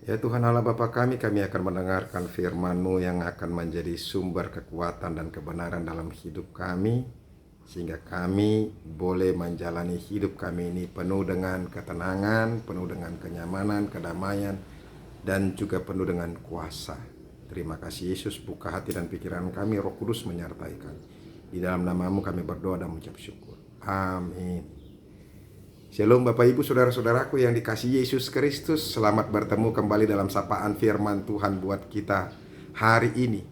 Ya Tuhan Allah Bapa kami akan mendengarkan firman-Mu yang akan menjadi sumber kekuatan dan kebenaran dalam hidup kami, sehingga kami boleh menjalani hidup kami ini penuh dengan ketenangan, penuh dengan kenyamanan, kedamaian, dan juga penuh dengan kuasa. Terima kasih Yesus, buka hati dan pikiran kami, Roh Kudus menyertai kami. Di dalam nama-Mu kami berdoa dan mengucap syukur. Amin. Shalom Bapak Ibu Saudara-saudaraku yang dikasihi Yesus Kristus. Selamat bertemu kembali dalam sapaan firman Tuhan buat kita hari ini.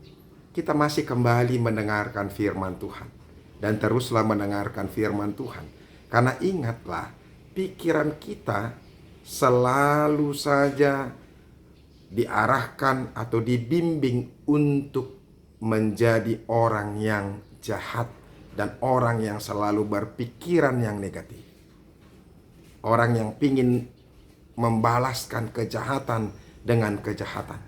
Kita masih kembali mendengarkan firman Tuhan. Dan teruslah mendengarkan firman Tuhan. Karena ingatlah, pikiran kita selalu saja diarahkan atau dibimbing untuk menjadi orang yang jahat dan orang yang selalu berpikiran yang negatif. Orang yang ingin membalaskan kejahatan dengan kejahatan.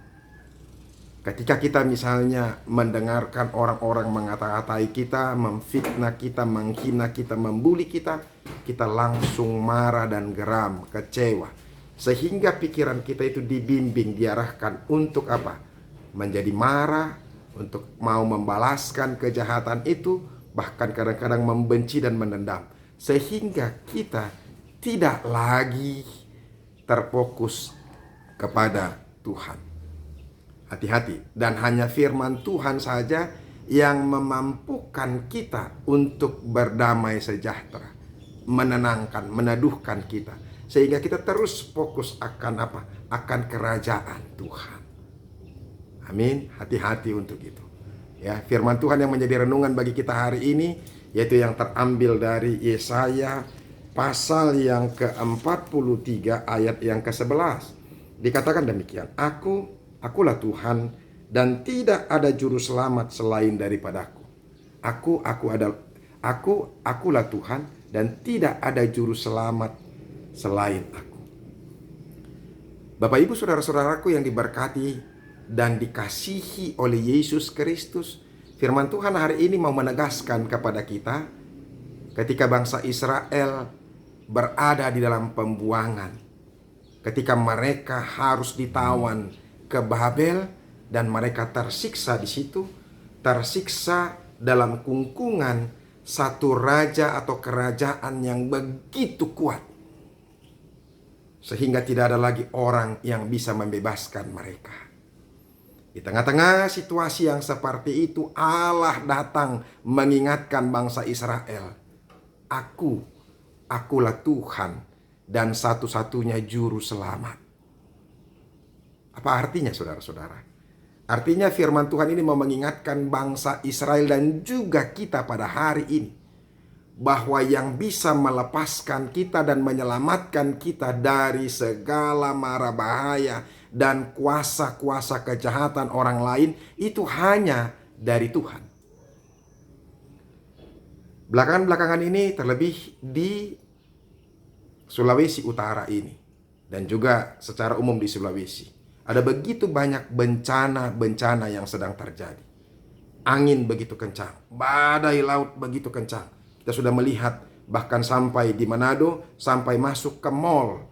Ketika kita misalnya mendengarkan orang-orang mengata-katai kita, memfitnah kita, menghina kita, membuli kita, kita langsung marah dan geram, kecewa. Sehingga pikiran kita itu dibimbing, diarahkan untuk apa? Menjadi marah, untuk mau membalaskan kejahatan itu, bahkan kadang-kadang membenci dan menendam. Sehingga kita tidak lagi terfokus kepada Tuhan. Hati-hati, dan hanya firman Tuhan saja yang memampukan kita untuk berdamai sejahtera, menenangkan, meneduhkan kita, sehingga kita terus fokus akan apa? Akan kerajaan Tuhan. Amin. Hati-hati untuk itu. Ya, firman Tuhan yang menjadi renungan bagi kita hari ini yaitu yang terambil dari Yesaya pasal yang ke-43 ayat yang ke-11. Dikatakan demikian, Akulah Tuhan dan tidak ada juru selamat selain daripadaku. Akulah Tuhan dan tidak ada juru selamat selain aku. Bapak Ibu Saudara-saudaraku yang diberkati dan dikasihi oleh Yesus Kristus, firman Tuhan hari ini mau menegaskan kepada kita ketika bangsa Israel berada di dalam pembuangan, ketika mereka harus ditawan ke Babel dan mereka tersiksa di situ, tersiksa dalam kungkungan satu raja atau kerajaan yang begitu kuat, sehingga tidak ada lagi orang yang bisa membebaskan mereka. Di tengah-tengah situasi yang seperti itu, Allah datang mengingatkan bangsa Israel, Akulah Tuhan dan satu-satunya juru selamat. Apa artinya saudara-saudara? Artinya firman Tuhan ini mau mengingatkan bangsa Israel dan juga kita pada hari ini, bahwa yang bisa melepaskan kita dan menyelamatkan kita dari segala mara bahaya dan kuasa-kuasa kejahatan orang lain itu hanya dari Tuhan. Belakangan-belakangan ini, terlebih di Sulawesi Utara ini, dan juga secara umum di Sulawesi, ada begitu banyak bencana-bencana yang sedang terjadi. Angin begitu kencang, badai laut begitu kencang. Kita sudah melihat bahkan sampai di Manado, sampai masuk ke mall,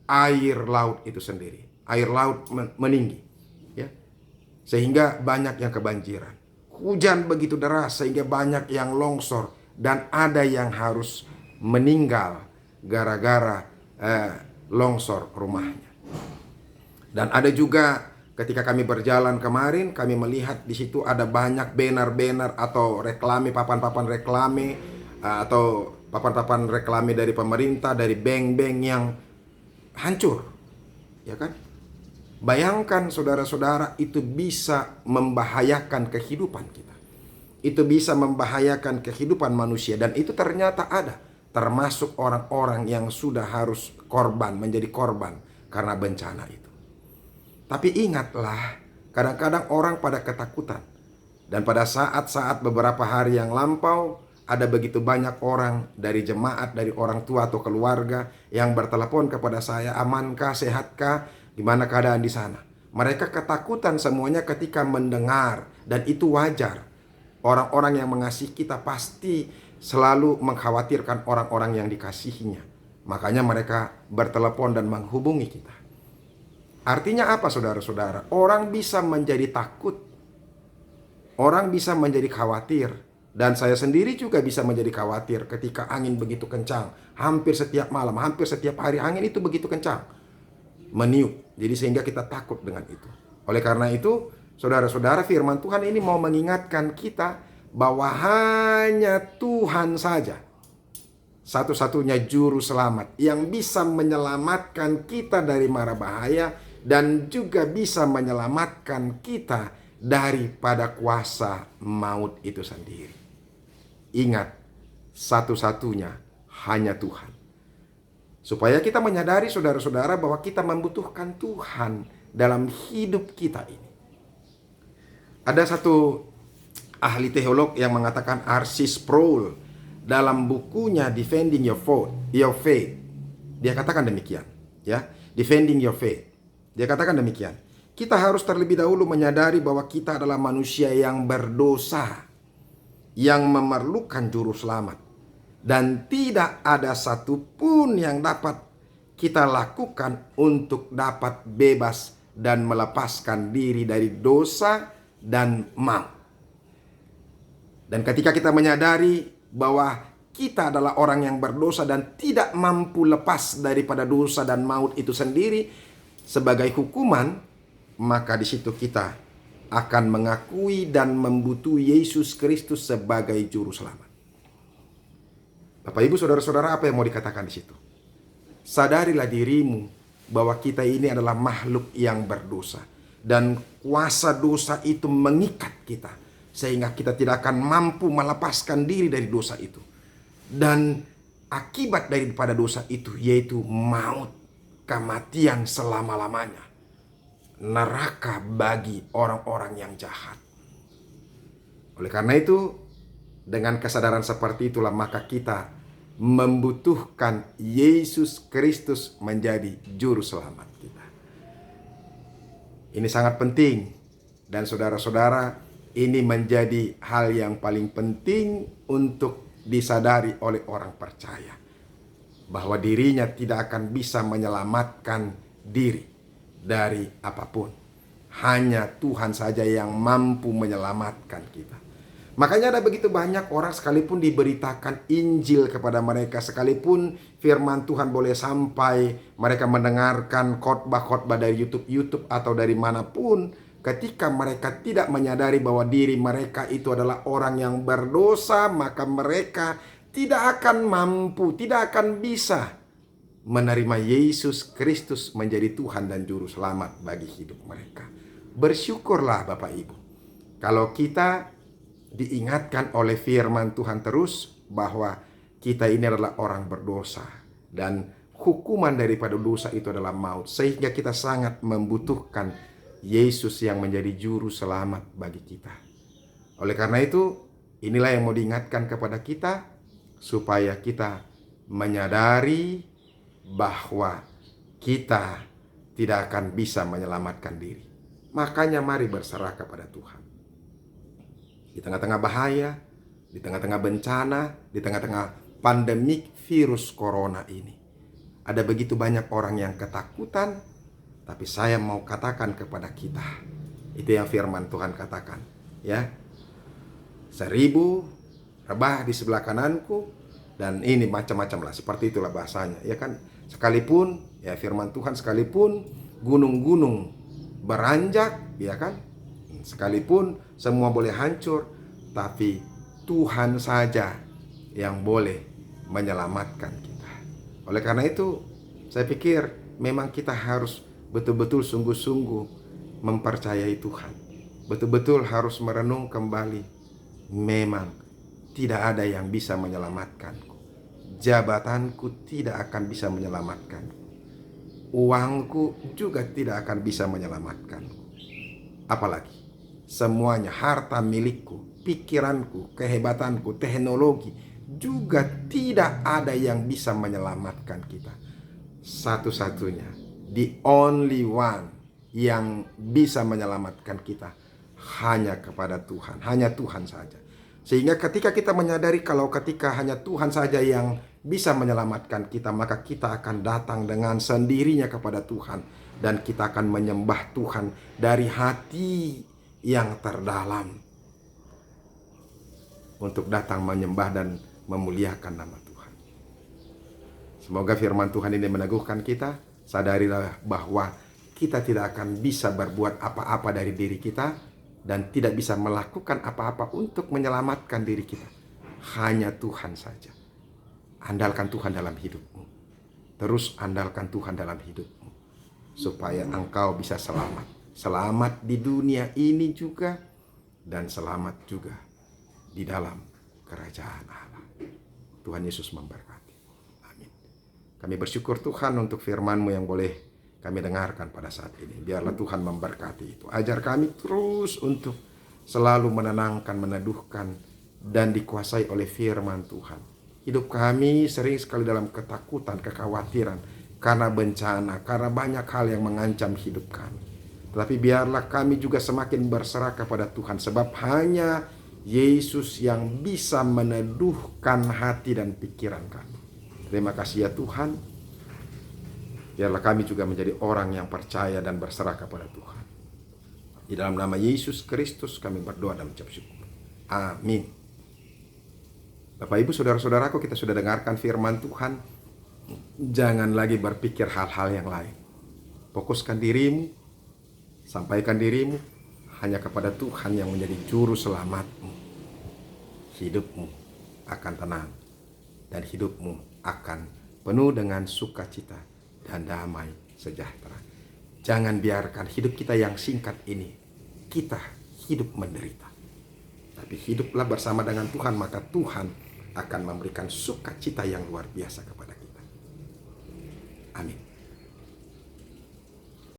air laut itu sendiri. Air laut meninggi, ya, sehingga banyak yang kebanjiran. Hujan begitu deras sehingga banyak yang longsor, dan ada yang harus meninggal gara-gara longsor rumahnya. Dan ada juga ketika kami berjalan kemarin, kami melihat di situ ada banyak banner-banner atau reklame, papan-papan reklame atau papan-papan reklame dari pemerintah, dari bank-bank yang hancur, ya kan? Bayangkan saudara-saudara, itu bisa membahayakan kehidupan kita. Itu bisa membahayakan kehidupan manusia, dan itu ternyata ada, termasuk orang-orang yang sudah harus menjadi korban karena bencana itu. Tapi ingatlah, kadang-kadang orang pada ketakutan, dan pada saat-saat beberapa hari yang lampau, ada begitu banyak orang dari jemaat, dari orang tua atau keluarga yang bertelepon kepada saya, amankah, sehatkah, gimana keadaan di sana. Mereka ketakutan semuanya ketika mendengar, dan itu wajar. Orang-orang yang mengasihi kita pasti selalu mengkhawatirkan orang-orang yang dikasihinya. Makanya mereka bertelepon dan menghubungi kita. Artinya apa saudara-saudara? Orang bisa menjadi takut, orang bisa menjadi khawatir, dan saya sendiri juga bisa menjadi khawatir ketika angin begitu kencang. Hampir setiap malam, hampir setiap hari angin itu begitu kencang, meniup. Jadi sehingga kita takut dengan itu. Oleh karena itu, saudara-saudara, firman Tuhan ini mau mengingatkan kita bahwa hanya Tuhan saja satu-satunya juru selamat yang bisa menyelamatkan kita dari mara bahaya dan juga bisa menyelamatkan kita daripada kuasa maut itu sendiri. Ingat, satu-satunya hanya Tuhan. Supaya kita menyadari saudara-saudara bahwa kita membutuhkan Tuhan dalam hidup kita ini. Ada satu ahli teolog yang mengatakan, R.C. Sproul, dalam bukunya Defending Your Faith, dia katakan demikian, ya, Defending Your Faith. Dia katakan demikian. Kita harus terlebih dahulu menyadari bahwa kita adalah manusia yang berdosa, yang memerlukan juru selamat, dan tidak ada satupun yang dapat kita lakukan untuk dapat bebas dan melepaskan diri dari dosa dan maut. Dan ketika kita menyadari bahwa kita adalah orang yang berdosa dan tidak mampu lepas daripada dosa dan maut itu sendiri sebagai hukuman, maka di situ kita akan mengakui dan membutuhkan Yesus Kristus sebagai juru selamat. Bapak Ibu saudara-saudara, apa yang mau dikatakan di situ? Sadarilah dirimu bahwa kita ini adalah makhluk yang berdosa dan kuasa dosa itu mengikat kita sehingga kita tidak akan mampu melepaskan diri dari dosa itu. Dan akibat daripada dosa itu yaitu maut, kematian selama-lamanya, neraka bagi orang-orang yang jahat. Oleh karena itu, dengan kesadaran seperti itulah maka kita membutuhkan Yesus Kristus menjadi juru selamat kita. Ini sangat penting, dan saudara-saudara, ini menjadi hal yang paling penting untuk disadari oleh orang percaya, bahwa dirinya tidak akan bisa menyelamatkan diri dari apapun. Hanya Tuhan saja yang mampu menyelamatkan kita. Makanya ada begitu banyak orang, sekalipun diberitakan Injil kepada mereka, sekalipun firman Tuhan boleh sampai, mereka mendengarkan khotbah-khotbah dari YouTube atau dari manapun, ketika mereka tidak menyadari bahwa diri mereka itu adalah orang yang berdosa, maka mereka tidak akan mampu, tidak akan bisa menerima Yesus Kristus menjadi Tuhan dan Juru Selamat bagi hidup mereka. Bersyukurlah Bapak Ibu, kalau kita diingatkan oleh firman Tuhan terus bahwa kita ini adalah orang berdosa dan hukuman daripada dosa itu adalah maut, sehingga kita sangat membutuhkan Yesus yang menjadi juru selamat bagi kita. Oleh karena itu, inilah yang mau diingatkan kepada kita, supaya kita menyadari bahwa kita tidak akan bisa menyelamatkan diri. Makanya mari berserah kepada Tuhan. Di tengah-tengah bahaya, di tengah-tengah bencana, di tengah-tengah pandemik virus corona ini, ada begitu banyak orang yang ketakutan. Tapi saya mau katakan kepada kita, itu yang firman Tuhan katakan, ya, 1000 rebah di sebelah kananku, dan ini macam-macam lah, seperti itulah bahasanya, ya kan. Sekalipun, ya firman Tuhan, sekalipun gunung-gunung beranjak, ya kan, sekalipun semua boleh hancur, tapi Tuhan saja yang boleh menyelamatkan kita. Oleh karena itu, saya pikir memang kita harus betul-betul sungguh-sungguh mempercayai Tuhan. Betul-betul harus merenung kembali. Memang tidak ada yang bisa menyelamatkanku. Jabatanku tidak akan bisa menyelamatkanku. Uangku juga tidak akan bisa menyelamatkanku. Apalagi semuanya, harta milikku, pikiranku, kehebatanku, teknologi, juga tidak ada yang bisa menyelamatkan kita. Satu-satunya, the only one yang bisa menyelamatkan kita hanya kepada Tuhan, hanya Tuhan saja. Sehingga ketika kita menyadari kalau ketika hanya Tuhan saja yang bisa menyelamatkan kita, maka kita akan datang dengan sendirinya kepada Tuhan. Dan kita akan menyembah Tuhan dari hati yang terdalam. Untuk datang menyembah dan memuliakan nama Tuhan. Semoga firman Tuhan ini meneguhkan kita. Sadarilah bahwa kita tidak akan bisa berbuat apa-apa dari diri kita. Dan tidak bisa melakukan apa-apa untuk menyelamatkan diri kita. Hanya Tuhan saja. Andalkan Tuhan dalam hidupmu. Terus andalkan Tuhan dalam hidupmu. Supaya engkau bisa selamat. Selamat di dunia ini juga. Dan selamat juga di dalam kerajaan Allah. Tuhan Yesus memberkati. Amin. Kami bersyukur Tuhan untuk firman-Mu yang boleh kami dengarkan pada saat ini. Biarlah Tuhan memberkati itu. Ajar kami terus untuk selalu menenangkan, meneduhkan, dan dikuasai oleh firman Tuhan. Hidup kami sering sekali dalam ketakutan, kekhawatiran, karena bencana, karena banyak hal yang mengancam hidup kami. Tetapi biarlah kami juga semakin berserah kepada Tuhan. Sebab hanya Yesus yang bisa meneduhkan hati dan pikiran kami. Terima kasih ya Tuhan. Biarlah kami juga menjadi orang yang percaya dan berserah kepada Tuhan. Di dalam nama Yesus Kristus kami berdoa dan mengucap syukur. Amin. Bapak Ibu saudara-saudaraku, kita sudah dengarkan firman Tuhan. Jangan lagi berpikir hal-hal yang lain. Fokuskan dirimu, sampaikan dirimu hanya kepada Tuhan yang menjadi juru selamatmu. Hidupmu akan tenang dan hidupmu akan penuh dengan sukacita dan damai sejahtera. Jangan biarkan hidup kita yang singkat ini kita hidup menderita. Tapi hiduplah bersama dengan Tuhan, maka Tuhan akan memberikan sukacita yang luar biasa kepada kita.